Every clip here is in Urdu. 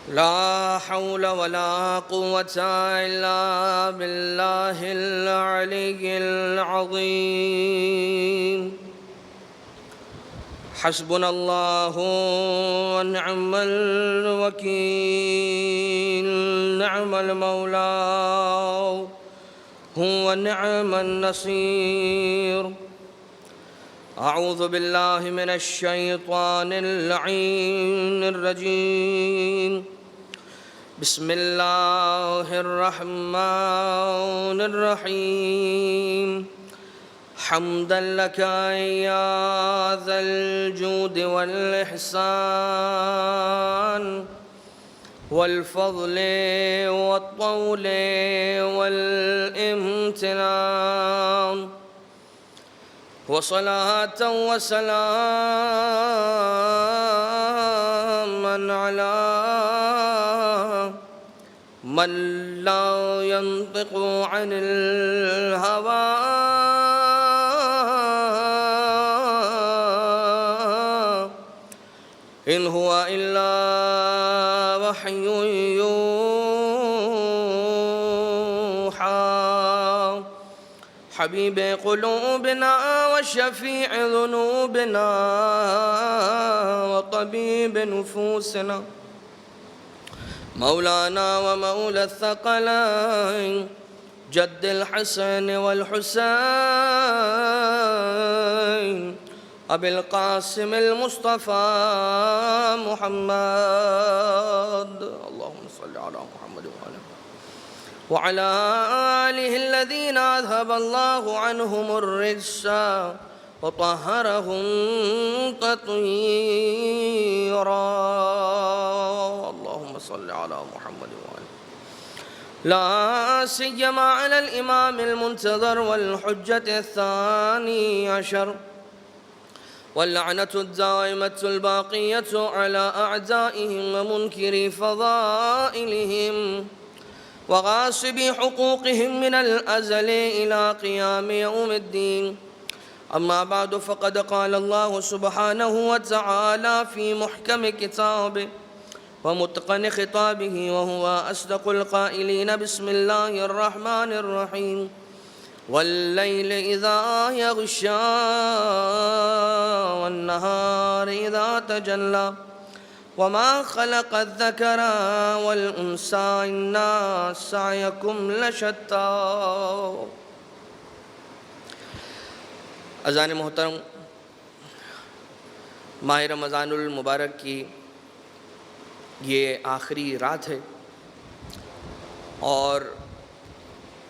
لا حول ولا قوة إلا بالله العلي العظيم. حسبنا الله ونعم الوكيل، نعم المولى هو نعم النصير. أعوذ بالله من الشيطان اللعين الرجيم. بسم الله الرحمن الرحيم. حمدا لك يا ذا الجود والإحسان والفضل والطول والامتنان، وصلاة وسلاما على من لا ينطق عن الهوى إن هو إلا وحي يوحى. حبيب قلوبنا وشفيع ذنوبنا وطبيب نفوسنا، مولانا ومولى الثقلين جد الحسن والحسين أبي القاسم المصطفى محمد. اللهم صل على محمد وعلى آله الذين أذهب الله عنهم الرجس وطهرهم تطهيرا. اللهم صل على محمد وآله، لا سيما على الإمام المنتظر والحجة الثاني عشر، واللعنة الدائمة الباقية على أعدائهم ومنكري فضائلهم وغاصبي حقوقهم من الأزل إلى قيام يوم الدين. أما بعد، فقد قال الله سبحانه وتعالى في محكم كتابه ومتقن خطابه وهو أصدق القائلين: بسم الله الرحمن الرحيم. والليل إذا يغشى والنهار إذا تجلى وما خلق الذكر والأنثى إن سعيكم لشتى. اذان محترم، ماہ رمضان المبارک کی یہ آخری رات ہے اور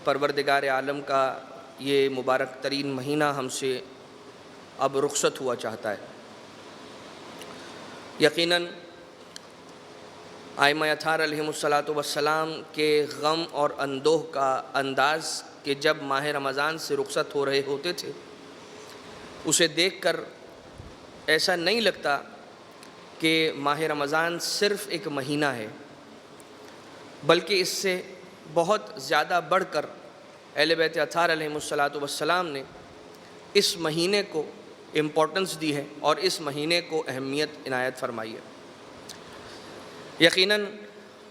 پروردگار عالم کا یہ مبارک ترین مہینہ ہم سے اب رخصت ہوا چاہتا ہے۔ یقیناً ائمہ اطہار علیہم الصلاۃ کے غم اور اندوہ کا انداز کہ جب ماہ رمضان سے رخصت ہو رہے ہوتے تھے، اسے دیکھ کر ایسا نہیں لگتا کہ ماہ رمضان صرف ایک مہینہ ہے، بلکہ اس سے بہت زیادہ بڑھ کر اہل بیت اطہار علیہم الصلاۃ نے اس مہینے کو امپورٹنس دی ہے اور اس مہینے کو اہمیت عنایت فرمائی ہے۔ یقیناً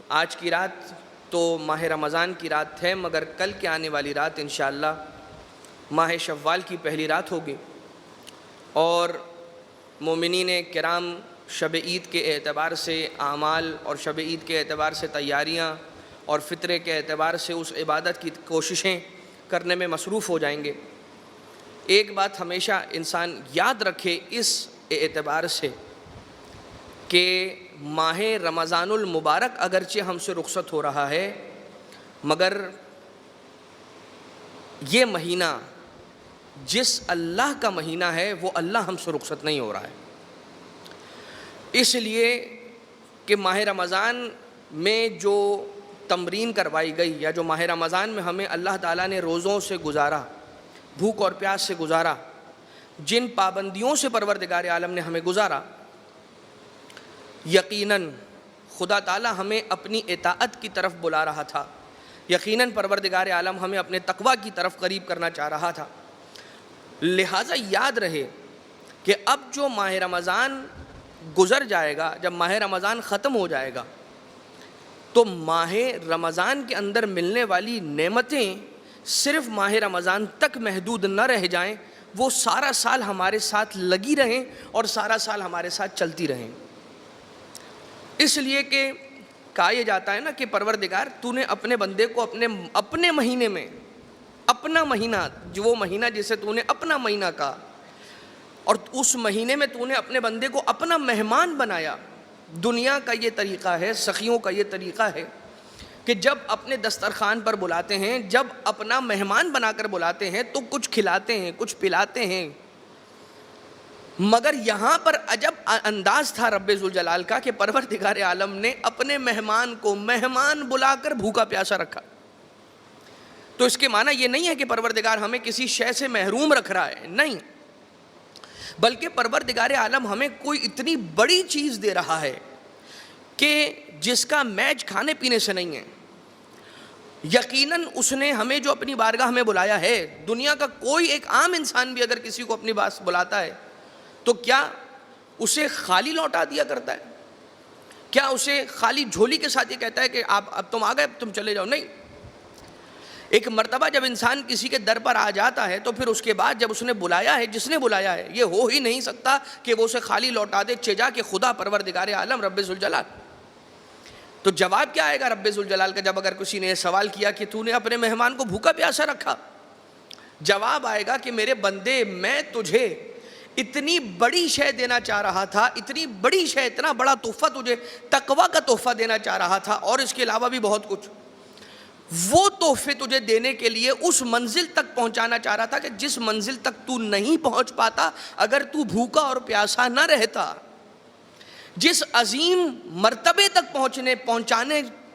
آج کی رات تو ماہ رمضان کی رات ہے، مگر کل کے آنے والی رات انشاءاللہ ماہ شوال کی پہلی رات ہوگی، اور مومنین کرام شب عید کے اعتبار سے اعمال اور شب عید کے اعتبار سے تیاریاں اور فطرے کے اعتبار سے اس عبادت کی کوششیں کرنے میں مصروف ہو جائیں گے۔ ایک بات ہمیشہ انسان یاد رکھے اس اعتبار سے کہ ماہ رمضان المبارک اگرچہ ہم سے رخصت ہو رہا ہے، مگر یہ مہینہ جس اللہ کا مہینہ ہے وہ اللہ ہم سے رخصت نہیں ہو رہا ہے۔ اس لیے کہ ماہ رمضان میں جو تمرین کروائی گئی یا جو ماہ رمضان میں ہمیں اللہ تعالیٰ نے روزوں سے گزارا، بھوک اور پیاس سے گزارا، جن پابندیوں سے پروردگار عالم نے ہمیں گزارا، یقیناً خدا تعالیٰ ہمیں اپنی اطاعت کی طرف بلا رہا تھا، یقیناً پروردگار عالم ہمیں اپنے تقوی کی طرف قریب کرنا چاہ رہا تھا۔ لہٰذا یاد رہے کہ اب جو ماہ رمضان گزر جائے گا، جب ماہ رمضان ختم ہو جائے گا، تو ماہ رمضان کے اندر ملنے والی نعمتیں صرف ماہ رمضان تک محدود نہ رہ جائیں، وہ سارا سال ہمارے ساتھ لگی رہیں اور سارا سال ہمارے ساتھ چلتی رہیں۔ اس لیے کہ کہا یہ جاتا ہے نا کہ پروردگار تو نے اپنے بندے کو اپنے مہینے میں، اپنا مہینہ، جو وہ مہینہ جسے تو نے اپنا مہینہ کہا، اور اس مہینے میں تو نے اپنے بندے کو اپنا مہمان بنایا۔ دنیا کا یہ طریقہ ہے، سخیوں کا یہ طریقہ ہے کہ جب اپنے دسترخوان پر بلاتے ہیں، جب اپنا مہمان بنا کر بلاتے ہیں تو کچھ کھلاتے ہیں، کچھ پلاتے ہیں، مگر یہاں پر عجب انداز تھا رب ذوالجلال کا کہ پروردگار عالم نے اپنے مہمان کو مہمان بلا کر بھوکا پیاسا رکھا۔ تو اس کے معنی یہ نہیں ہے کہ پروردگار ہمیں کسی شے سے محروم رکھ رہا ہے، نہیں، بلکہ پروردگار عالم ہمیں کوئی اتنی بڑی چیز دے رہا ہے کہ جس کا میچ کھانے پینے سے نہیں ہے۔ یقیناً اس نے ہمیں جو اپنی بارگاہ میں بلایا ہے، دنیا کا کوئی ایک عام انسان بھی اگر کسی کو اپنی بات بلاتا ہے تو کیا اسے خالی لوٹا دیا کرتا ہے؟ کیا اسے خالی جھولی کے ساتھ یہ کہتا ہے کہ آپ اب تم آ گئے، اب تم چلے جاؤ؟ نہیں۔ ایک مرتبہ جب انسان کسی کے در پر آ جاتا ہے تو پھر اس کے بعد جب اس نے بلایا ہے، جس نے بلایا ہے، یہ ہو ہی نہیں سکتا کہ وہ اسے خالی لوٹا دے، چجا کہ خدا پروردگار عالم رب ذوالجلال۔ تو جواب کیا آئے گا رب ذوالجلال کا جب اگر کسی نے یہ سوال کیا کہ تو نے اپنے مہمان کو بھوکا پیاسا رکھا؟ جواب آئے گا کہ میرے بندے، میں تجھے اتنی بڑی شے دینا چاہ رہا تھا، اتنی بڑی شے، اتنا بڑا تحفہ تجھے تقویٰ کا تحفہ دینا چاہ رہا تھا، اور اس کے علاوہ بھی بہت کچھ۔ وہ تحفے تجھے دینے کے لیے اس منزل تک پہنچانا چاہ رہا تھا کہ جس منزل تک تو نہیں پہنچ پاتا اگر تو بھوکا اور پیاسا نہ رہتا۔ جس عظیم مرتبے تک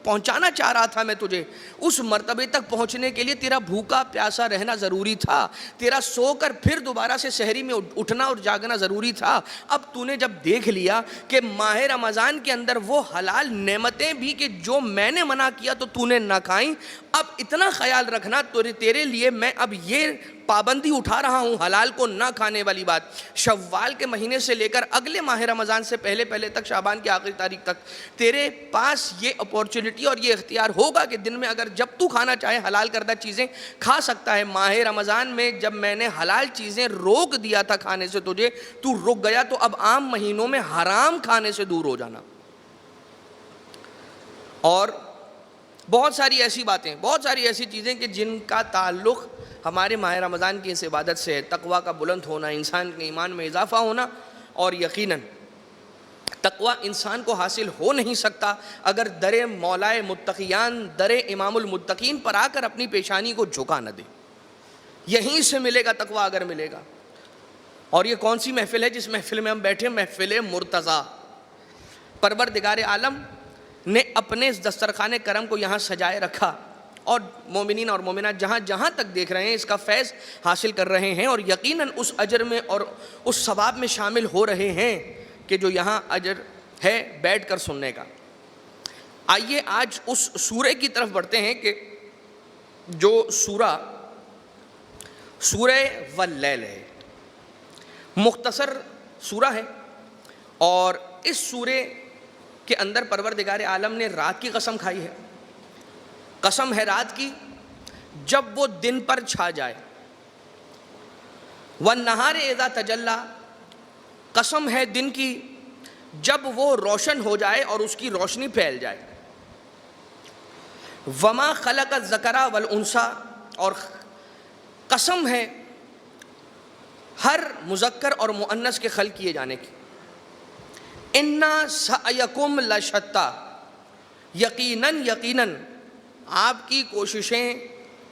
پہنچانا چاہ رہا تھا میں تجھے، اس مرتبے تک پہنچنے کے لیے تیرا بھوکا پیاسا رہنا ضروری تھا، تیرا سو کر پھر دوبارہ سے سحری میں اٹھنا اور جاگنا ضروری تھا۔ اب تو نے جب دیکھ لیا کہ ماہ رمضان کے اندر وہ حلال نعمتیں بھی کہ جو میں نے منع کیا تو نے نہ کھائیں، اب اتنا خیال رکھنا تیرے لیے میں اب یہ پابندی اٹھا رہا ہوں حلال کو نہ کھانے والی بات۔ شوال کے مہینے سے لے کر اگلے ماہ رمضان سے پہلے تک، شعبان کی آخری تاریخ تک تیرے پاس یہ اپورچونٹی اور یہ اختیار ہوگا کہ دن میں اگر جب تو کھانا چاہے حلال کردہ چیزیں کھا سکتا ہے۔ ماہ رمضان میں جب میں نے حلال چیزیں روک دیا تھا کھانے سے تجھے، تو رک گیا، تو اب عام مہینوں میں حرام کھانے سے دور ہو جانا۔ اور بہت ساری ایسی باتیں، بہت ساری ایسی چیزیں کہ جن کا تعلق ہمارے ماہ رمضان کی اس عبادت سے ہے۔ تقویٰ کا بلند ہونا، انسان کے ایمان میں اضافہ ہونا، اور یقیناً تقویٰ انسان کو حاصل ہو نہیں سکتا اگر در مولائے متقیان، در امام المتقین پر آ کر اپنی پیشانی کو جھکا نہ دے۔ یہیں سے ملے گا تقویٰ اگر ملے گا۔ اور یہ کون سی محفل ہے جس محفل میں ہم بیٹھے؟ محفل مرتضیٰ۔ پروردگار عالم نے اپنے دسترخوان کرم کو یہاں سجائے رکھا، اور مومنین اور مومنات جہاں جہاں تک دیکھ رہے ہیں اس کا فیض حاصل کر رہے ہیں، اور یقیناً اس اجر میں اور اس ثواب میں شامل ہو رہے ہیں کہ جو یہاں اجر ہے بیٹھ کر سننے کا۔ آئیے آج اس سورہ کی طرف بڑھتے ہیں کہ جو سورہ واللیل ہے، مختصر سورہ ہے، اور اس سورہ کے اندر پروردگار عالم نے رات کی قسم کھائی ہے۔ قسم ہے رات کی جب وہ دن پر چھا جائے۔ وَالنَّهَارِ إِذَا تَجَلَّى، قسم ہے دن کی جب وہ روشن ہو جائے اور اس کی روشنی پھیل جائے۔ وَمَا خَلَقَ الذَّكَرَ وَالْأُنثَى، اور قسم ہے ہر مذکر اور مؤنث کے خلق کیے جانے کی۔ اِنَّا سَعْيَكُمْ لَشَتَّى، یقیناً آپ کی کوششیں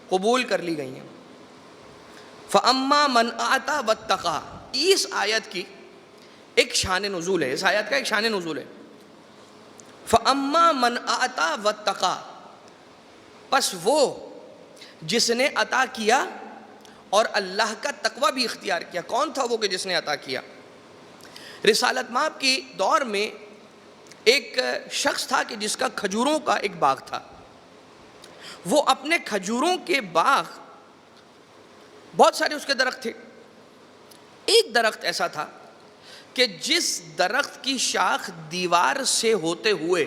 قبول کر لی گئی ہیں۔ فَأَمَّا مَنْ أَعْطَى وَاتَّقَى، اس آیت کی ایک شان نزول ہے، اس آیت کا ایک شان نزول ہے۔ فَأَمَّا مَنْ أَعْطَى وَاتَّقَى، پس وہ جس نے عطا کیا اور اللہ کا تقوی بھی اختیار کیا۔ کون تھا وہ کہ جس نے عطا کیا؟ رسالت مآب کی دور میں ایک شخص تھا کہ جس کا کھجوروں کا ایک باغ تھا۔ وہ اپنے کھجوروں کے باغ، بہت سارے اس کے درخت تھے، ایک درخت ایسا تھا کہ جس درخت کی شاخ دیوار سے ہوتے ہوئے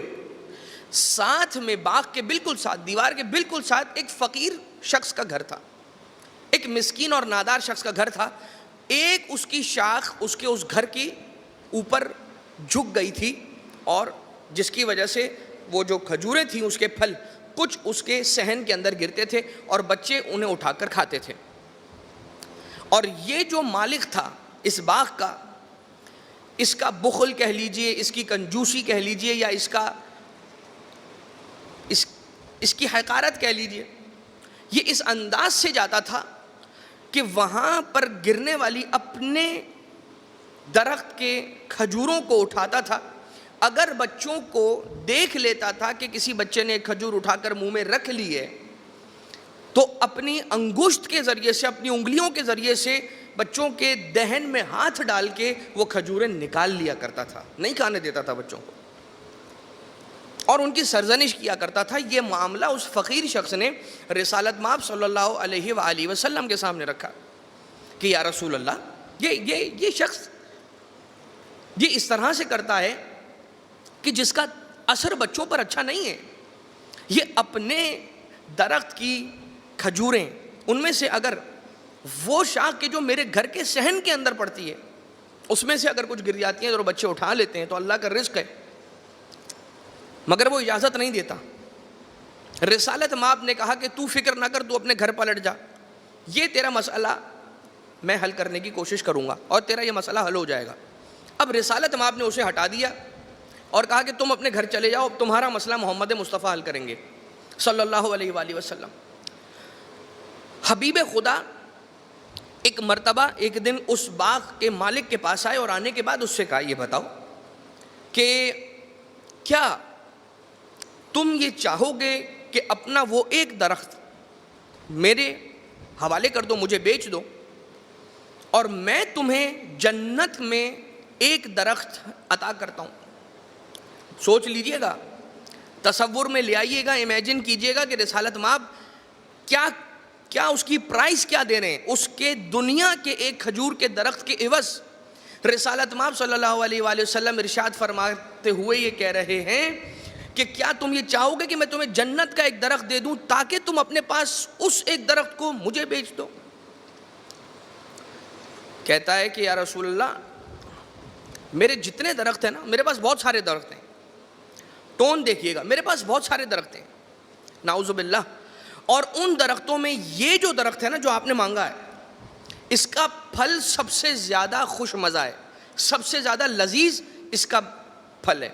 ساتھ میں باغ کے بالکل ساتھ, دیوار کے بالکل ساتھ ایک فقیر شخص کا گھر تھا, ایک مسکین اور نادار شخص کا گھر تھا. ایک اس کی شاخ اس کے اس گھر کی اوپر جھک گئی تھی, اور جس کی وجہ سے وہ جو کھجوریں تھیں اس کے پھل کچھ اس کے صحن کے اندر گرتے تھے اور بچے انہیں اٹھا کر کھاتے تھے. اور یہ جو مالک تھا اس باغ کا, اس کا بخل کہہ لیجئے, اس کی کنجوسی کہہ لیجئے, یا اس کی حقارت کہہ لیجئے, یہ اس انداز سے جاتا تھا کہ وہاں پر گرنے والی اپنے درخت کے کھجوروں کو اٹھاتا تھا. اگر بچوں کو دیکھ لیتا تھا کہ کسی بچے نے ایک کھجور اٹھا کر منہ میں رکھ لی ہے, تو اپنی انگشت کے ذریعے سے, اپنی انگلیوں کے ذریعے سے بچوں کے دہن میں ہاتھ ڈال کے وہ کھجوریں نکال لیا کرتا تھا, نہیں کھانے دیتا تھا بچوں کو, اور ان کی سرزنش کیا کرتا تھا. یہ معاملہ اس فقیر شخص نے رسالت مآب صلی اللہ علیہ وآلہ وسلم کے سامنے رکھا کہ یا رسول اللہ, یہ شخص یہ اس طرح سے کرتا ہے کہ جس کا اثر بچوں پر اچھا نہیں ہے. یہ اپنے درخت کی کھجوریں, ان میں سے اگر وہ شاخ کے جو میرے گھر کے صحن کے اندر پڑتی ہے اس میں سے اگر کچھ گر جاتی ہیں اور بچے اٹھا لیتے ہیں تو اللہ کا رزق ہے, مگر وہ اجازت نہیں دیتا. رسالت مآب نے کہا کہ تو فکر نہ کر, تو اپنے گھر پلٹ جا, یہ تیرا مسئلہ میں حل کرنے کی کوشش کروں گا اور تیرا یہ مسئلہ حل ہو جائے گا. اب رسالت مآب نے اسے ہٹا دیا اور کہا کہ تم اپنے گھر چلے جاؤ, تمہارا مسئلہ محمد مصطفیٰ حل کریں گے صلی اللہ علیہ وآلہ وسلم. حبیب خدا ایک مرتبہ ایک دن اس باغ کے مالک کے پاس آئے, اور آنے کے بعد اس سے کہا یہ بتاؤ کہ کیا تم یہ چاہو گے کہ اپنا وہ ایک درخت میرے حوالے کر دو, مجھے بیچ دو, اور میں تمہیں جنت میں ایک درخت عطا کرتا ہوں. سوچ لیجئے گا, تصور میں لے آئیے گا, امیجن کیجئے گا کہ رسالت مآب کیا اس کی پرائس کیا دے رہے ہیں. اس کے دنیا کے ایک کھجور کے درخت کے عوض رسالت مآب صلی اللہ علیہ وآلہ وسلم ارشاد فرماتے ہوئے یہ کہہ رہے ہیں کہ کیا تم یہ چاہو گے کہ میں تمہیں جنت کا ایک درخت دے دوں تاکہ تم اپنے پاس اس ایک درخت کو مجھے بیچ دو. کہتا ہے کہ یا رسول اللہ, میرے جتنے درخت ہیں نا, میرے پاس بہت سارے درخت ہیں, ٹون دیکھیے گا, میرے پاس بہت سارے درخت ہیں, نعوذ باللہ, اور ان درختوں میں یہ جو درخت ہے نا جو آپ نے مانگا ہے, اس کا پھل سب سے زیادہ خوش مزہ ہے, سب سے زیادہ لذیذ اس کا پھل ہے,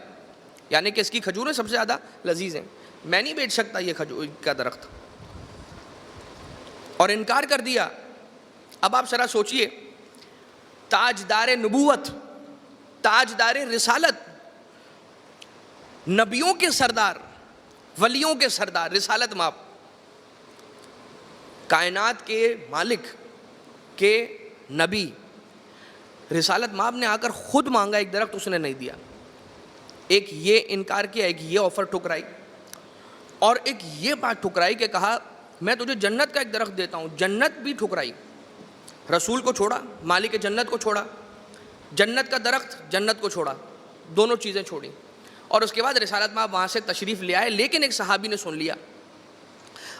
یعنی کہ اس کی کھجوریں سب سے زیادہ لذیذ ہیں, میں نہیں بیچ سکتا یہ کھجور کا درخت, اور انکار کر دیا. اب آپ ذرا سوچئے, تاجدار نبوت, تاجدار رسالت, نبیوں کے سردار, ولیوں کے سردار رسالت مآب, کائنات کے مالک کے نبی, رسالت مآب نے آ کر خود مانگا ایک درخت, اس نے نہیں دیا. ایک یہ انکار کیا, ایک یہ آفر ٹھکرائی, اور ایک یہ بات ٹھکرائی کہ کہا میں تجھے جنت کا ایک درخت دیتا ہوں. جنت بھی ٹھکرائی, رسول کو چھوڑا, مالک جنت کو چھوڑا, جنت کا درخت جنت کو چھوڑا, دونوں چیزیں چھوڑیں. اور اس کے بعد رسالت مآب وہاں سے تشریف لے آئے, لیکن ایک صحابی نے سن لیا,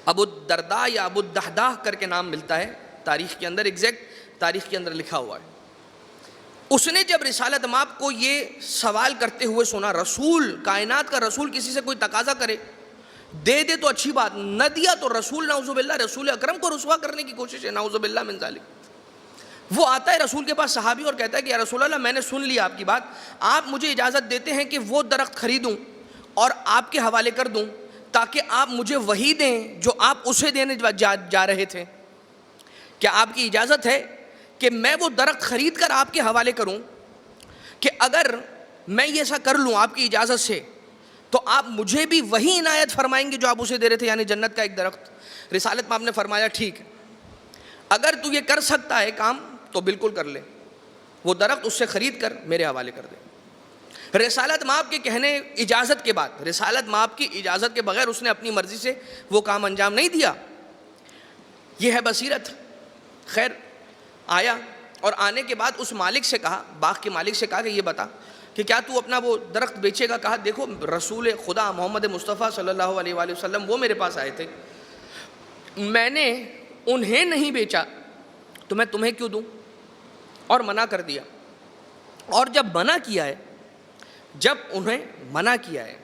ابو الدرداء یا ابو الدحداح کر کے نام ملتا ہے تاریخ کے اندر, ایگزیکٹ تاریخ کے اندر لکھا ہوا ہے. اس نے جب رسالت مآب کو یہ سوال کرتے ہوئے سنا, رسول, کائنات کا رسول کسی سے کوئی تقاضا کرے, دے دے تو اچھی بات, نہ دیا تو رسول, نعوذ باللہ, رسول اکرم کو رسوا کرنے کی کوشش ہے, نعوذ باللہ من ذالک. وہ آتا ہے رسول کے پاس صحابی اور کہتا ہے کہ یا رسول اللہ, میں نے سن لیا آپ کی بات, آپ مجھے اجازت دیتے ہیں کہ وہ درخت خریدوں اور آپ کے حوالے کر دوں تاکہ آپ مجھے وہی دیں جو آپ اسے دینے جا رہے تھے. کیا آپ کی اجازت ہے کہ میں وہ درخت خرید کر آپ کے حوالے کروں کہ اگر میں یہ ایسا کر لوں آپ کی اجازت سے تو آپ مجھے بھی وہی عنایت فرمائیں گے جو آپ اسے دے رہے تھے, یعنی جنت کا ایک درخت. رسالت مآب نے فرمایا ٹھیک ہے, اگر تو یہ کر سکتا ہے کام تو بالکل کر لے, وہ درخت اس سے خرید کر میرے حوالے کر دے. رسالت مآب کے کہنے اجازت کے بعد, رسالت مآب کی اجازت کے بغیر اس نے اپنی مرضی سے وہ کام انجام نہیں دیا. یہ ہے بصیرت. خیر, آیا اور آنے کے بعد اس مالک سے کہا, باغ کے مالک سے کہا کہ یہ بتا کہ کیا تو اپنا وہ درخت بیچے گا؟ کہا دیکھو رسول خدا محمد مصطفیٰ صلی اللہ علیہ وآلہ وسلم وہ میرے پاس آئے تھے، میں نے انہیں نہیں بیچا تو میں تمہیں کیوں دوں؟ اور منع کر دیا. اور جب منع کیا ہے، جب انہیں منع کیا ہے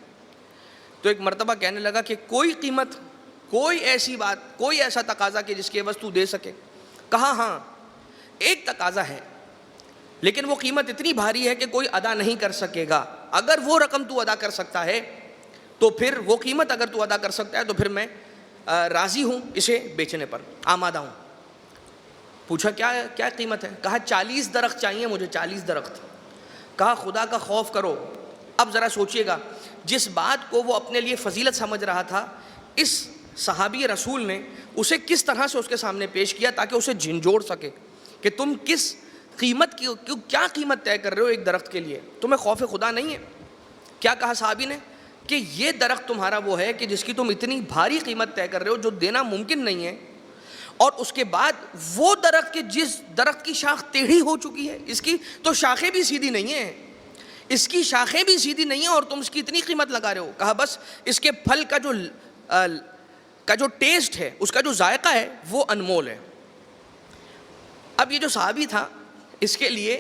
تو ایک مرتبہ کہنے لگا کہ کوئی قیمت، کوئی ایسی بات، کوئی ایسا تقاضا کہ جس کے عوض تو دے سکے؟ کہا ہاں ایک تقاضا ہے، لیکن وہ قیمت اتنی بھاری ہے کہ کوئی ادا نہیں کر سکے گا. اگر وہ رقم تو ادا کر سکتا ہے تو پھر وہ قیمت اگر تو ادا کر سکتا ہے تو پھر میں راضی ہوں اسے بیچنے پر، آمادہ ہوں. پوچھا کیا قیمت ہے؟ کہا 40 درخت چاہیے مجھے، 40 درخت. کہا خدا کا خوف کرو. اب ذرا سوچئے گا، جس بات کو وہ اپنے لیے فضیلت سمجھ رہا تھا، اس صحابی رسول نے اسے کس طرح سے اس کے سامنے پیش کیا تاکہ اسے جھنجھوڑ سکے کہ تم کس قیمت کی، کیا قیمت طے کر رہے ہو ایک درخت کے لیے؟ تمہیں خوف خدا نہیں ہے؟ کیا کہا صحابی نے کہ یہ درخت تمہارا وہ ہے کہ جس کی تم اتنی بھاری قیمت طے کر رہے ہو جو دینا ممکن نہیں ہے، اور اس کے بعد وہ درخت کے جس درخت کی شاخ ٹیڑھی ہو چکی ہے، اس کی تو شاخیں بھی سیدھی نہیں ہیں، اس کی شاخیں بھی سیدھی نہیں ہیں اور تم اس کی اتنی قیمت لگا رہے ہو. کہا بس اس کے پھل کا جو ٹیسٹ ہے، اس کا جو ذائقہ ہے وہ انمول ہے. اب یہ جو صحابی تھا اس کے لیے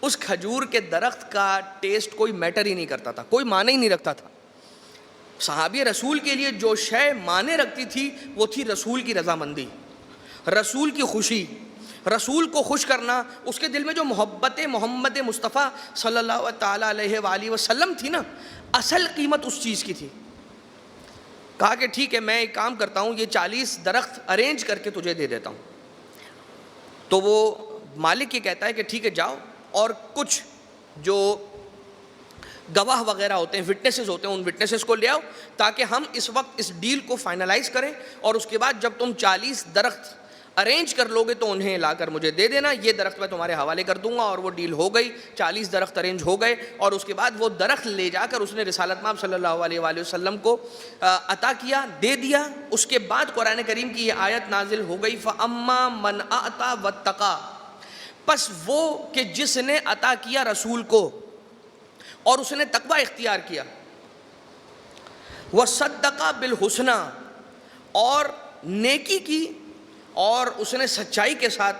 اس کھجور کے درخت کا ٹیسٹ کوئی میٹر ہی نہیں کرتا تھا، کوئی معنی ہی نہیں رکھتا تھا. صحابی رسول کے لیے جو شے معنی رکھتی تھی وہ تھی رسول کی رضامندی، رسول کی خوشی، رسول کو خوش کرنا. اس کے دل میں جو محبت محمد مصطفیٰ صلی اللہ تعالیٰ علیہ وآلہ وسلم تھی نا، اصل قیمت اس چیز کی تھی. کہا کہ ٹھیک ہے میں ایک کام کرتا ہوں، یہ 40 درخت ارینج کر کے تجھے دے دیتا ہوں. تو وہ مالک یہ کہتا ہے کہ ٹھیک ہے جاؤ، اور کچھ جو گواہ وغیرہ ہوتے ہیں، وٹنسز ہوتے ہیں، ان وٹنسز کو لے آؤ تاکہ ہم اس وقت اس ڈیل کو فائنلائز کریں، اور اس کے بعد جب تم 40 درخت ارینج کر لو گے تو انہیں لا کر مجھے دے دینا، یہ درخت میں تمہارے حوالے کر دوں گا. اور وہ ڈیل ہو گئی، 40 درخت ارینج ہو گئے، اور اس کے بعد وہ درخت لے جا کر اس نے رسالت مآب صلی اللہ علیہ وآلہ وسلم کو عطا کیا، دے دیا. اس کے بعد قرآن کریم کی یہ آیت نازل ہو گئی فَأَمَّا مَنْ أَعْطَى وَاتَّقَى، پس وہ کہ جس نے عطا کیا رسول کو اور اس نے تقوی اختیار کیا، وَصَدَّقَ بِالْحُسْنَى، اور نیکی کی اور اس نے سچائی کے ساتھ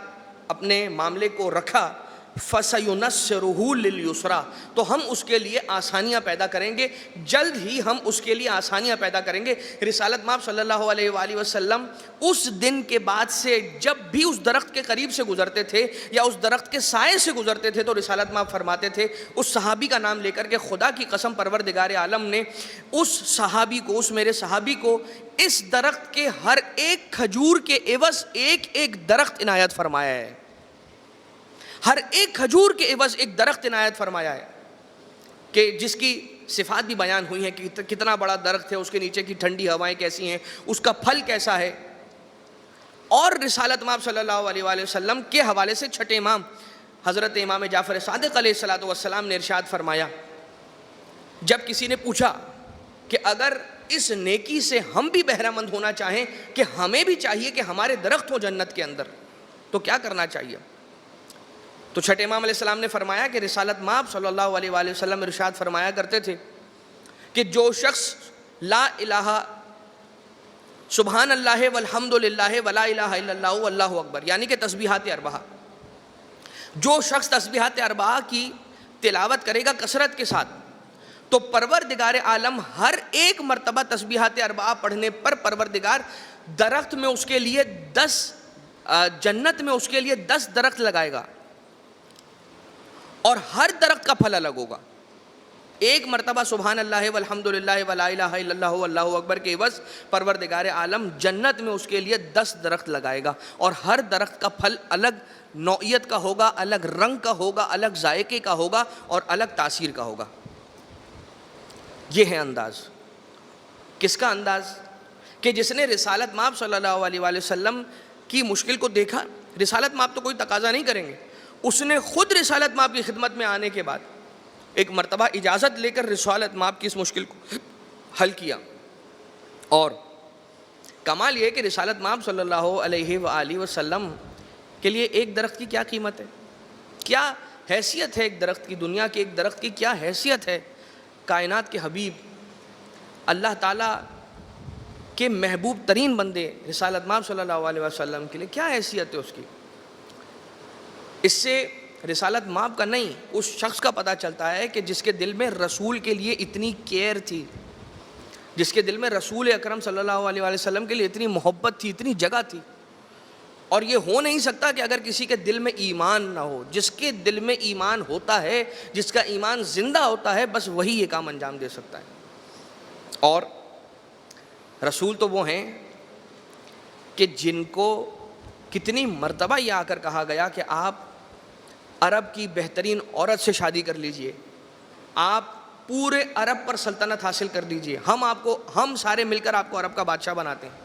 اپنے معاملے کو رکھا، فَسَيُنَسِّرُهُ لِلْيُسْرَى، تو ہم اس کے لیے آسانیاں پیدا کریں گے، جلد ہی ہم اس کے لیے آسانیاں پیدا کریں گے. رسالت مآب صلی اللہ علیہ وآلہ وسلم اس دن کے بعد سے جب بھی اس درخت کے قریب سے گزرتے تھے یا اس درخت کے سائے سے گزرتے تھے تو رسالت مآب فرماتے تھے اس صحابی کا نام لے کر کہ خدا کی قسم پروردگار عالم نے اس صحابی کو، اس میرے صحابی کو اس درخت کے ہر ایک کھجور کے عوض ایک ایک درخت عنایت فرمایا ہے، ہر ایک کھجور کے عوض ایک درخت عنایت فرمایا ہے، کہ جس کی صفات بھی بیان ہوئی ہیں کہ کتنا بڑا درخت ہے، اس کے نیچے کی ٹھنڈی ہوائیں کیسی ہیں، اس کا پھل کیسا ہے. اور رسالت مآب صلی اللہ علیہ وآلہ وسلم کے حوالے سے چھٹے امام حضرت امام جعفر صادق علیہ السلام نے ارشاد فرمایا، جب کسی نے پوچھا کہ اگر اس نیکی سے ہم بھی بہرہ مند ہونا چاہیں کہ ہمیں بھی چاہیے کہ ہمارے درخت ہو جنت کے اندر تو کیا کرنا چاہیے، تو چھٹے امام علیہ السلام نے فرمایا کہ رسالت مآب صلی اللہ علیہ وآلہ وسلم ارشاد فرمایا کرتے تھے کہ جو شخص لا الہ سبحان اللہ والحمد للہ ولا الہ الا اللہ واللہ اکبر، یعنی کہ تسبیحات اربعہ، جو شخص تسبیحات اربعہ کی تلاوت کرے گا کثرت کے ساتھ تو پروردگار عالم ہر ایک مرتبہ تسبیحات اربعہ پڑھنے پر پروردگار درخت میں اس کے لیے 10 جنت میں اس کے لیے 10 درخت لگائے گا، اور ہر درخت کا پھل الگ ہوگا. ایک مرتبہ سبحان اللہ والحمد للہ ولا الہ الا اللہ واللہ اکبر کے عوض پروردگار عالم جنت میں اس کے لیے 10 درخت لگائے گا، اور ہر درخت کا پھل الگ نوعیت کا ہوگا، الگ رنگ کا ہوگا، الگ ذائقے کا ہوگا اور الگ تاثیر کا ہوگا. یہ ہے انداز. کس کا انداز؟ کہ جس نے رسالت مآب صلی اللہ علیہ وآلہ وسلم کی مشکل کو دیکھا. رسالت مآب تو کوئی تقاضا نہیں کریں گے، اس نے خود رسالت مآب کی خدمت میں آنے کے بعد ایک مرتبہ اجازت لے کر رسالت مآب کی اس مشکل کو حل کیا. اور کمال یہ ہے کہ رسالت مآب صلی اللہ علیہ وآلہ وسلم کے لیے ایک درخت کی کیا قیمت ہے، کیا حیثیت ہے ایک درخت کی، دنیا کے ایک درخت کی کیا حیثیت ہے، کائنات کے حبیب اللہ تعالیٰ کے محبوب ترین بندے رسالت مآب صلی اللہ علیہ وسلم کے لیے کیا حیثیت ہے اس کی. اس سے رسالت مآب کا نہیں، اس شخص کا پتہ چلتا ہے کہ جس کے دل میں رسول کے لیے اتنی کیئر تھی، جس کے دل میں رسول اکرم صلی اللہ علیہ وسلم کے لیے اتنی محبت تھی، اتنی جگہ تھی. اور یہ ہو نہیں سکتا کہ اگر کسی کے دل میں ایمان نہ ہو. جس کے دل میں ایمان ہوتا ہے، جس کا ایمان زندہ ہوتا ہے، بس وہی یہ کام انجام دے سکتا ہے. اور رسول تو وہ ہیں کہ جن کو کتنی مرتبہ یہ آ کر کہا گیا کہ آپ عرب کی بہترین عورت سے شادی کر لیجئے، آپ پورے عرب پر سلطنت حاصل کر لیجئے، ہم سارے مل کر آپ کو عرب کا بادشاہ بناتے ہیں،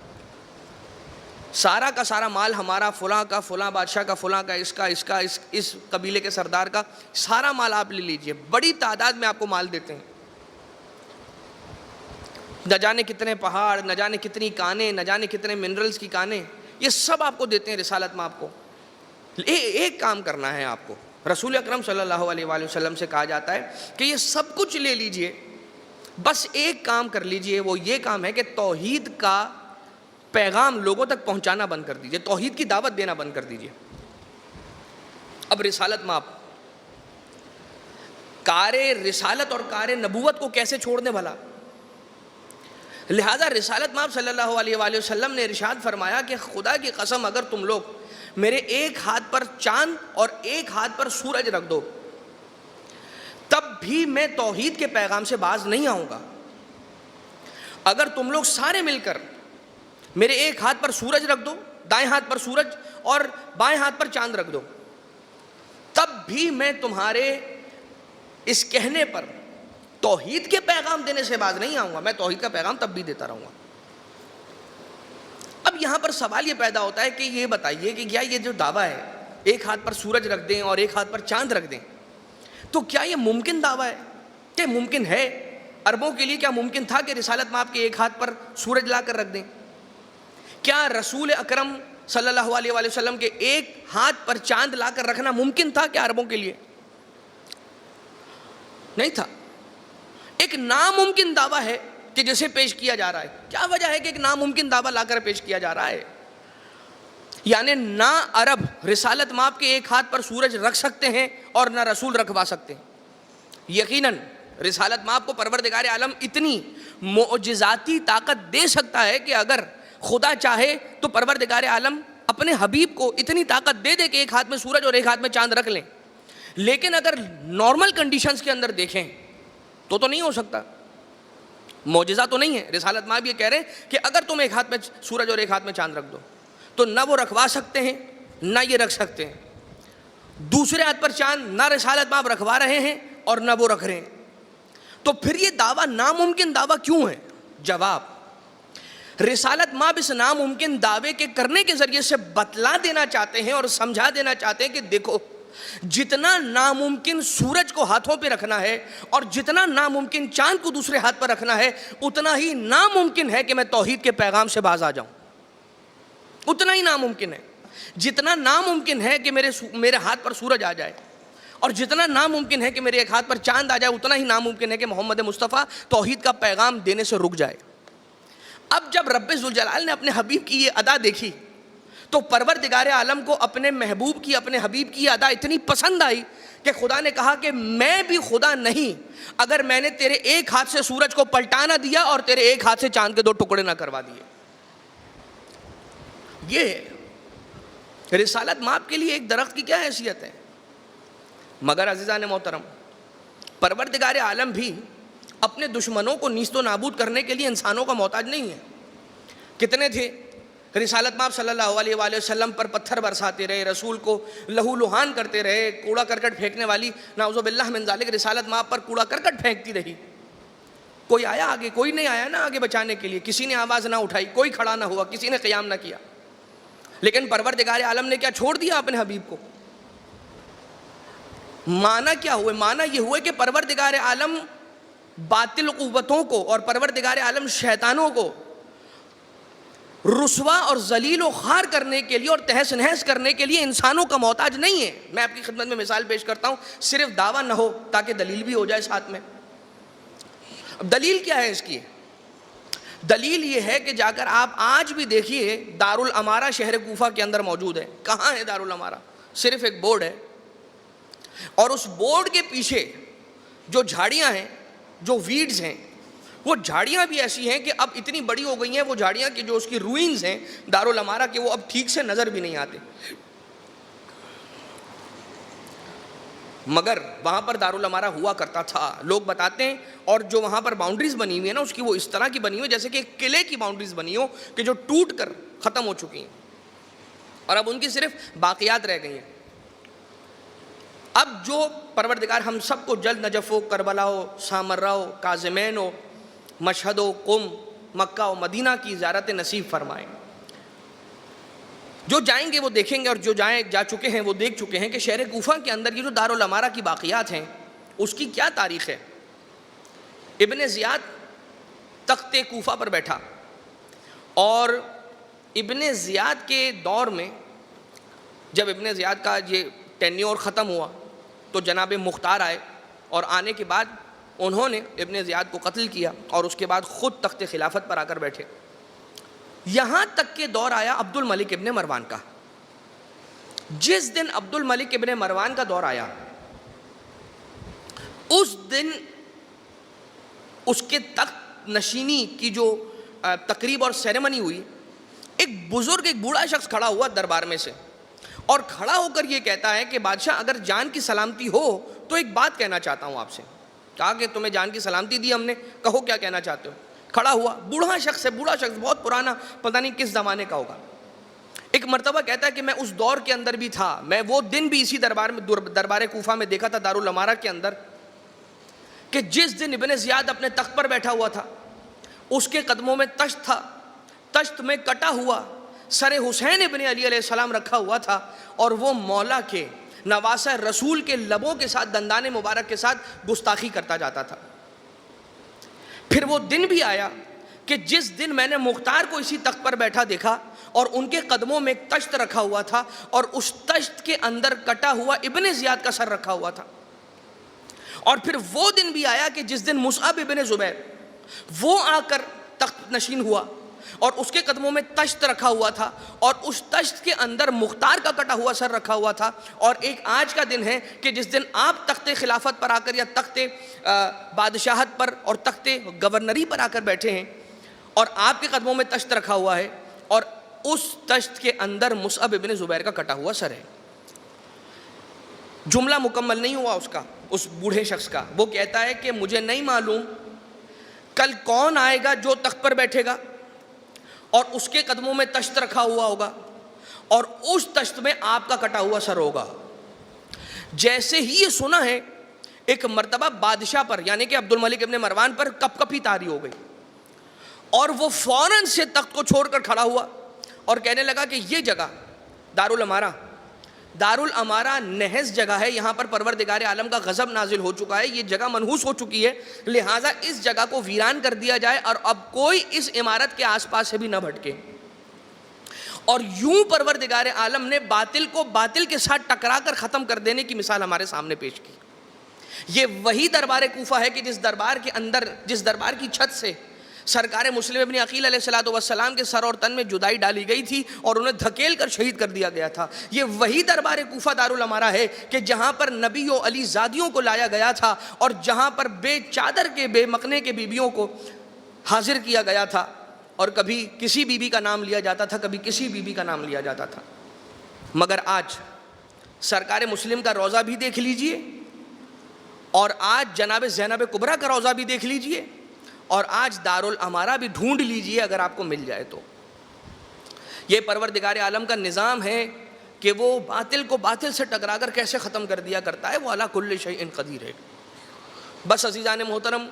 سارا کا سارا مال ہمارا، فلاں کا فلاں بادشاہ کا، فلاں کا اس قبیلے کے سردار کا، سارا مال آپ لے لیجئے، بڑی تعداد میں آپ کو مال دیتے ہیں. نہ جانے کتنے پہاڑ، نہ جانے کتنی کانیں، نہ جانے کتنے منرلز کی کانیں، یہ سب آپ کو دیتے ہیں رسالت میں. آپ کو ایک کام کرنا ہے. آپ کو رسول اکرم صلی اللہ علیہ وآلہ وسلم سے کہا جاتا ہے کہ یہ سب کچھ لے لیجئے، بس ایک کام کر لیجئے، وہ یہ کام ہے کہ توحید کا پیغام لوگوں تک پہنچانا بند کر دیجئے، توحید کی دعوت دینا بند کر دیجئے. اب رسالت میں آپ کار رسالت اور کار نبوت کو کیسے چھوڑ دیں بھلا؟ لہذا رسالت مآب صلی اللہ علیہ وآلہ وسلم نے ارشاد فرمایا کہ خدا کی قسم اگر تم لوگ میرے ایک ہاتھ پر چاند اور ایک ہاتھ پر سورج رکھ دو تب بھی میں توحید کے پیغام سے باز نہیں آؤں گا. اگر تم لوگ سارے مل کر میرے ایک ہاتھ پر سورج رکھ دو، دائیں ہاتھ پر سورج اور بائیں ہاتھ پر چاند رکھ دو، تب بھی میں تمہارے اس کہنے پر توحید کے پیغام دینے سے باز نہیں آؤں گا، میں توحید کا پیغام تب بھی دیتا رہوں گا. اب یہاں پر سوال یہ پیدا ہوتا ہے کہ یہ بتائیے کہ کیا یہ جو دعویٰ ہے ایک ہاتھ پر سورج رکھ دیں اور ایک ہاتھ پر چاند رکھ دیں، تو کیا یہ ممکن دعویٰ ہے؟ کہ ممکن ہے؟ عربوں کے لیے کیا ممکن تھا کہ رسالت مآب کے ایک ہاتھ پر سورج لا کر رکھ دیں؟ کیا رسول اکرم صلی اللہ علیہ وآلہ وسلم کے ایک ہاتھ پر چاند لا کر رکھنا ممکن تھا کیا عربوں کے لیے؟ نہیں تھا. ایک ناممکن دعویٰ ہے کہ جسے پیش کیا جا رہا ہے. کیا وجہ ہے کہ ایک ناممکن دعویٰ لا کر پیش کیا جا رہا ہے؟ یعنی نہ عرب رسالت مآب کے ایک ہاتھ پر سورج رکھ سکتے ہیں اور نہ رسول رکھوا سکتے ہیں. یقیناً رسالت مآب کو پروردگار عالم اتنی معجزاتی طاقت دے سکتا ہے کہ اگر خدا چاہے تو پروردگار عالم اپنے حبیب کو اتنی طاقت دے دے کہ ایک ہاتھ میں سورج اور ایک ہاتھ میں چاند رکھ لیں. لیکن اگر نارمل کنڈیشنز کے اندر دیکھیں تو نہیں ہو سکتا. معجزہ تو نہیں ہے. رسالت مآب یہ کہہ رہے ہیں کہ اگر تم ایک ہاتھ میں سورج اور ایک ہاتھ میں چاند رکھ دو تو نہ وہ رکھوا سکتے ہیں نہ یہ رکھ سکتے ہیں. دوسرے ہاتھ پر چاند نہ رسالت مآب رکھوا رہے ہیں اور نہ وہ رکھ رہے ہیں. تو پھر یہ دعویٰ ناممکن دعویٰ کیوں ہے؟ جواب، رسالت مآب اس ناممکن دعوے کے کرنے کے ذریعے سے بتلا دینا چاہتے ہیں اور سمجھا دینا چاہتے ہیں کہ دیکھو جتنا ناممکن سورج کو ہاتھوں پہ رکھنا ہے اور جتنا ناممکن چاند کو دوسرے ہاتھ پر رکھنا ہے، اتنا ہی ناممکن ہے کہ میں توحید کے پیغام سے باز آ جاؤں. اتنا ہی ناممکن ہے. جتنا ناممکن ہے کہ میرے ہاتھ پر سورج آ جائے اور جتنا ناممکن ہے کہ میرے ایک ہاتھ پر چاند آ جائے، اتنا ہی ناممکن ہے کہ محمد مصطفیٰ توحید کا پیغام دینے سے رک جائے. اب جب رب ذوالجلال نے اپنے حبیب کی یہ ادا دیکھی تو پروردگار عالم کو اپنے محبوب کی، اپنے حبیب کی یہ ادا اتنی پسند آئی کہ خدا نے کہا کہ میں بھی خدا نہیں اگر میں نے تیرے ایک ہاتھ سے سورج کو پلٹا نہ دیا اور تیرے ایک ہاتھ سے چاند کے 2 ٹکڑے نہ کروا دیے. یہ رسالت مآب کے لیے ایک درخت کی کیا حیثیت ہے. مگر عزیزان محترم، پروردگار عالم بھی اپنے دشمنوں کو نیست و نابود کرنے کے لیے انسانوں کا محتاج نہیں ہے. کتنے تھے رسالت مآب صلی اللہ علیہ وآلہ وسلم پر پتھر برساتے رہے، رسول کو لہو لہان کرتے رہے، کوڑا کرکٹ پھینکنے والی نعوذ باللہ من ذالک رسالت مآب پر کوڑا کرکٹ پھینکتی رہی. کوئی آیا آگے؟ کوئی نہیں آیا نا آگے بچانے کے لیے. کسی نے آواز نہ اٹھائی، کوئی کھڑا نہ ہوا، کسی نے قیام نہ کیا. لیکن پروردگار عالم نے کیا چھوڑ دیا اپنے حبیب کو؟ معنی کیا ہوئے؟ معنی یہ ہوئے کہ پروردگار عالم باطل قوتوں کو اور پروردگار عالم شیطانوں کو رسوا اور ذلیل و خوار کرنے کے لیے اور تہس نہس کرنے کے لیے انسانوں کا محتاج نہیں ہے. میں آپ کی خدمت میں مثال پیش کرتا ہوں, صرف دعویٰ نہ ہو تاکہ دلیل بھی ہو جائے ساتھ میں. اب دلیل کیا ہے اس کی؟ دلیل یہ ہے کہ جا کر آپ آج بھی دیکھیے دارالامارہ شہر کوفہ کے اندر موجود ہے. کہاں ہے دارالامارہ؟ صرف ایک بورڈ ہے, اور اس بورڈ کے پیچھے جو جھاڑیاں ہیں, جو ویڈز ہیں, وہ جھاڑیاں بھی ایسی ہیں کہ اب اتنی بڑی ہو گئی ہیں وہ جھاڑیاں کہ جو اس کی روئنز ہیں دارالامارہ کے, وہ اب ٹھیک سے نظر بھی نہیں آتے. مگر وہاں پر دارالامارہ ہوا کرتا تھا, لوگ بتاتے ہیں. اور جو وہاں پر باؤنڈریز بنی ہوئی ہے نا, اس کی وہ اس طرح کی بنی ہوئی ہے جیسے کہ ایک قلعے کی باؤنڈریز بنی ہو کہ جو ٹوٹ کر ختم ہو چکی ہیں, اور اب ان کی صرف باقیات رہ گئی ہیں. اب جو پروردگار ہم سب کو جلد نجف ہو, کربلا ہو, سامرہ ہو, کاظمین ہو, مشہد و قم, مکہ و مدینہ کی زیارت نصیب فرمائے. جو جائیں گے وہ دیکھیں گے, اور جو جا چکے ہیں وہ دیکھ چکے ہیں کہ شہر کوفہ کے اندر یہ جو دارالامارہ کی باقیات ہیں اس کی کیا تاریخ ہے. ابن زیاد تخت کوفہ پر بیٹھا, اور ابن زیاد کے دور میں جب ابن زیاد کا یہ ٹینیور ختم ہوا تو جناب مختار آئے, اور آنے کے بعد انہوں نے ابن زیاد کو قتل کیا, اور اس کے بعد خود تخت خلافت پر آ کر بیٹھے. یہاں تک کہ دور آیا عبد الملک ابن مروان کا. جس دن عبد الملک ابن مروان کا دور آیا, اس دن اس کے تخت نشینی کی جو تقریب اور سیریمنی ہوئی, ایک بزرگ, ایک بوڑھا شخص کھڑا ہوا دربار میں سے, اور کھڑا ہو کر یہ کہتا ہے کہ بادشاہ اگر جان کی سلامتی ہو تو ایک بات کہنا چاہتا ہوں آپ سے. کہا کہ تمہیں جان کی سلامتی دی ہم نے, کہو کیا کہنا چاہتے ہو. کھڑا ہوا, بوڑھا شخص ہے, بوڑھا شخص بہت پرانا, پتہ نہیں کس زمانے کا ہوگا. ایک مرتبہ کہتا ہے کہ میں اس دور کے اندر بھی تھا, میں وہ دن بھی اسی دربار کوفہ میں دیکھا تھا دارالامارہ کے اندر, کہ جس دن ابن زیاد اپنے تخت پر بیٹھا ہوا تھا اس کے قدموں میں تشت تھا, تشت میں کٹا ہوا سر حسین ابن علی علیہ السلام رکھا ہوا تھا, اور وہ مولا کے نواسہ رسول کے لبوں کے ساتھ, دندان مبارک کے ساتھ گستاخی کرتا جاتا تھا. پھر وہ دن بھی آیا کہ جس دن میں نے مختار کو اسی تخت پر بیٹھا دیکھا, اور ان کے قدموں میں ایک تشت رکھا ہوا تھا, اور اس تشت کے اندر کٹا ہوا ابن زیاد کا سر رکھا ہوا تھا. اور پھر وہ دن بھی آیا کہ جس دن مصعب ابن زبیر وہ آ کر تخت نشین ہوا, اور اس کے قدموں میں تشت رکھا ہوا تھا, اور اس تشت کے اندر مختار کا کٹا ہوا سر رکھا ہوا تھا. اور ایک آج کا دن ہے کہ جس دن آپ تخت خلافت پر آ کر, یا تخت بادشاہت پر اور تخت گورنری پر آ کر بیٹھے ہیں, اور آپ کے قدموں میں تشت رکھا ہوا ہے, اور اس تشت کے اندر مصعب ابن زبیر کا کٹا ہوا سر ہے. جملہ مکمل نہیں ہوا اس کا, اس بوڑھے شخص کا. وہ کہتا ہے کہ مجھے نہیں معلوم کل کون آئے گا جو تخت پر بیٹھے گا اور اس کے قدموں میں تشت رکھا ہوا ہوگا, اور اس تشت میں آپ کا کٹا ہوا سر ہوگا. جیسے ہی یہ سنا ہے, ایک مرتبہ بادشاہ پر یعنی کہ عبد الملک ابن مروان پر کپ کپی طاری ہو گئی, اور وہ فوراً سے تخت کو چھوڑ کر کھڑا ہوا اور کہنے لگا کہ یہ جگہ دارالامارہ نہس جگہ ہے, یہاں پر پروردگار عالم کا غضب نازل ہو چکا ہے, یہ جگہ منحوس ہو چکی ہے, لہٰذا اس جگہ کو ویران کر دیا جائے, اور اب کوئی اس عمارت کے آس پاس سے بھی نہ بھٹکے. اور یوں پروردگار عالم نے باطل کو باطل کے ساتھ ٹکرا کر ختم کر دینے کی مثال ہمارے سامنے پیش کی. یہ وہی دربار کوفہ ہے کہ جس دربار کی چھت سے سرکار مسلم ابن عقیل علیہ السلام کے سر اور تن میں جدائی ڈالی گئی تھی اور انہیں دھکیل کر شہید کر دیا گیا تھا. یہ وہی دربار کوفہ دارالامارہ ہے کہ جہاں پر نبی و علی زادیوں کو لایا گیا تھا, اور جہاں پر بے چادر کے, بے مکنے کے بیبیوں کو حاضر کیا گیا تھا, اور کبھی کسی بیوی کا نام لیا جاتا تھا, کبھی کسی بیوی کا نام لیا جاتا تھا. مگر آج سرکار مسلم کا روضہ بھی دیکھ لیجئے, اور آج جناب زینب کبریٰ کا روضہ بھی دیکھ لیجئے, اور آج دارالامارہ بھی ڈھونڈ لیجئے اگر آپ کو مل جائے تو. یہ پروردگار عالم کا نظام ہے کہ وہ باطل کو باطل سے ٹکرا کر کیسے ختم کر دیا کرتا ہے. وہ علی کل شیء قدیر ہے. بس عزیزان محترم,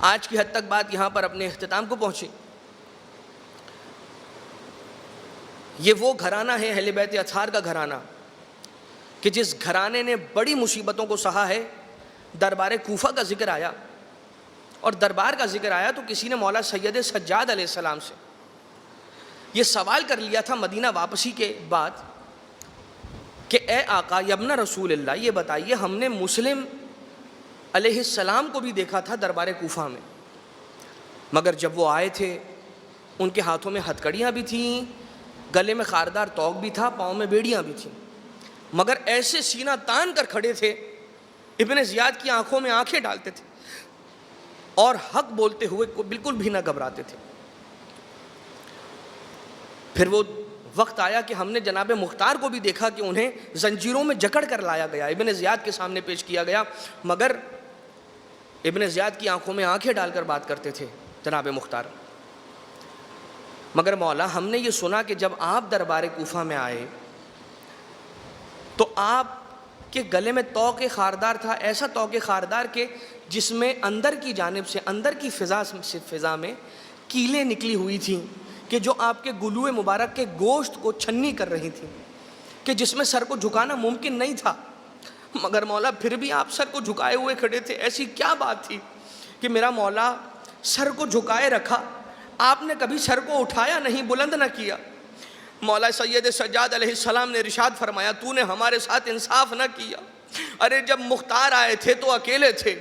آج کی حد تک بات یہاں پر اپنے اختتام کو پہنچی. یہ وہ گھرانہ ہے اہل بیت اطہار کا گھرانہ کہ جس گھرانے نے بڑی مصیبتوں کو سہا ہے. دربار کوفہ کا ذکر آیا, اور دربار کا ذکر آیا تو کسی نے مولا سید سجاد علیہ السلام سے یہ سوال کر لیا تھا مدینہ واپسی کے بعد کہ اے آقا یبن رسول اللہ، یہ بتائیے ہم نے مسلم علیہ السلام کو بھی دیکھا تھا دربار کوفہ میں، مگر جب وہ آئے تھے ان کے ہاتھوں میں ہتکڑیاں بھی تھیں، گلے میں خاردار توق بھی تھا، پاؤں میں بیڑیاں بھی تھیں، مگر ایسے سینہ تان کر کھڑے تھے، ابن زیاد کی آنکھوں میں آنکھیں ڈالتے تھے اور حق بولتے ہوئے بالکل بھی نہ گھبراتے تھے۔ پھر وہ وقت آیا کہ ہم نے جناب مختار کو بھی دیکھا کہ انہیں زنجیروں میں جکڑ کر لایا گیا، ابن زیاد کے سامنے پیش کیا گیا، مگر ابن زیاد کی آنکھوں میں آنکھیں ڈال کر بات کرتے تھے جناب مختار۔ مگر مولا ہم نے یہ سنا کہ جب آپ دربار کوفہ میں آئے تو آپ کے گلے میں طوق خاردار تھا، ایسا طوق خاردار کہ جس میں اندر کی جانب سے، اندر کی فضا میں کیلیں نکلی ہوئی تھیں کہ جو آپ کے گلوئے مبارک کے گوشت کو چھنی کر رہی تھیں، کہ جس میں سر کو جھکانا ممکن نہیں تھا، مگر مولا پھر بھی آپ سر کو جھکائے ہوئے کھڑے تھے۔ ایسی کیا بات تھی کہ میرا مولا سر کو جھکائے رکھا، آپ نے کبھی سر کو اٹھایا نہیں، بلند نہ کیا؟ مولا سید سجاد علیہ السلام نے ارشاد فرمایا تو نے ہمارے ساتھ انصاف نہ کیا۔ ارے جب مختار آئے تھے تو اکیلے تھے،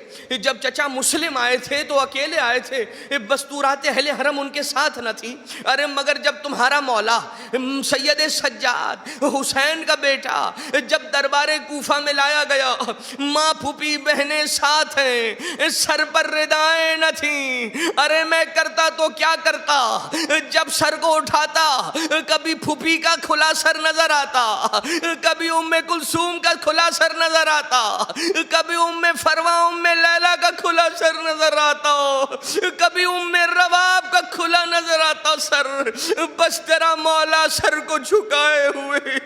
جب چچا مسلم آئے تھے تو اکیلے آئے تھے، بستورات اہل حرم ان کے ساتھ نہ تھی۔ ارے مگر جب تمہارا مولا سید سجاد حسین کا بیٹا جب دربار کوفہ میں لایا گیا، ماں پھوپھی بہنیں ساتھ ہیں، سر پر ردائیں نہ تھیں، ارے میں کرتا تو کیا کرتا، جب سر کو اٹھاتا کبھی پھوپھی کا کھلا سر نظر آتا، کبھی ام کلثوم کا کھلا سر نظر آتا، کبھی ام فروا ام لیلا کا کھلا سر نظر آتا، کبھی ام رواب کا کھلا نظر آتا سر، بس تیرا مولا سر کو جھکائے ہوئے۔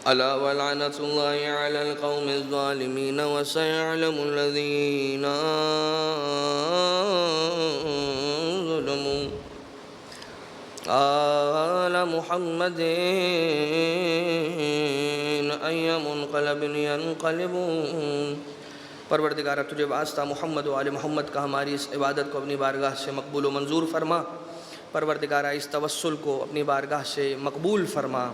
الا ولعنۃ اللہ علی القوم الظالمین وسيعلم الذین ظلموا آل محمد ای منقلب ینقلبون۔ پروردگارہ تجھے واسطہ محمد و آل محمد کا ہماری اس عبادت کو اپنی بارگاہ سے مقبول و منظور فرما، پروردگارہ اس توسل کو اپنی بارگاہ سے مقبول فرما۔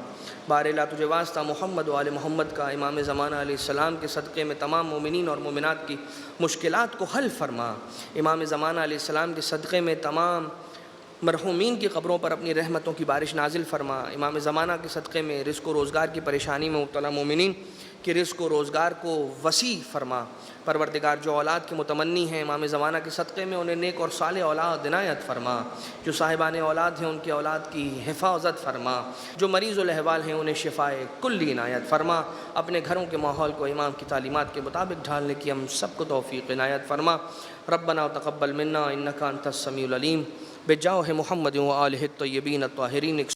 بار اللہ تجھے واسطہ محمد و آل محمد کا امام زمانہ علیہ السلام کے صدقے میں تمام مومنین اور مومنات کی مشکلات کو حل فرما، امام زمانہ علیہ السلام کے صدقے میں تمام مرحومین کی قبروں پر اپنی رحمتوں کی بارش نازل فرما، امام زمانہ کے صدقے میں رزق و روزگار کی پریشانی میں مبتلا مومنین کہ رزق و روزگار کو وسیع فرما۔ پروردگار جو اولاد کے متمنی ہیں امام زمانہ کے صدقے میں انہیں نیک اور صالح اولاد عنایت فرما، جو صاحبان اولاد ہیں ان کی اولاد کی حفاظت فرما، جو مریض الاحوال ہیں انہیں شفائے کلی عنایت فرما، اپنے گھروں کے ماحول کو امام کی تعلیمات کے مطابق ڈھالنے کی ہم سب کو توفیق عنایت فرما۔ ربنا تقبل منا انک انت السمیع العلیم، بجاہ محمد و آلہ الطیبین الطاہرین۔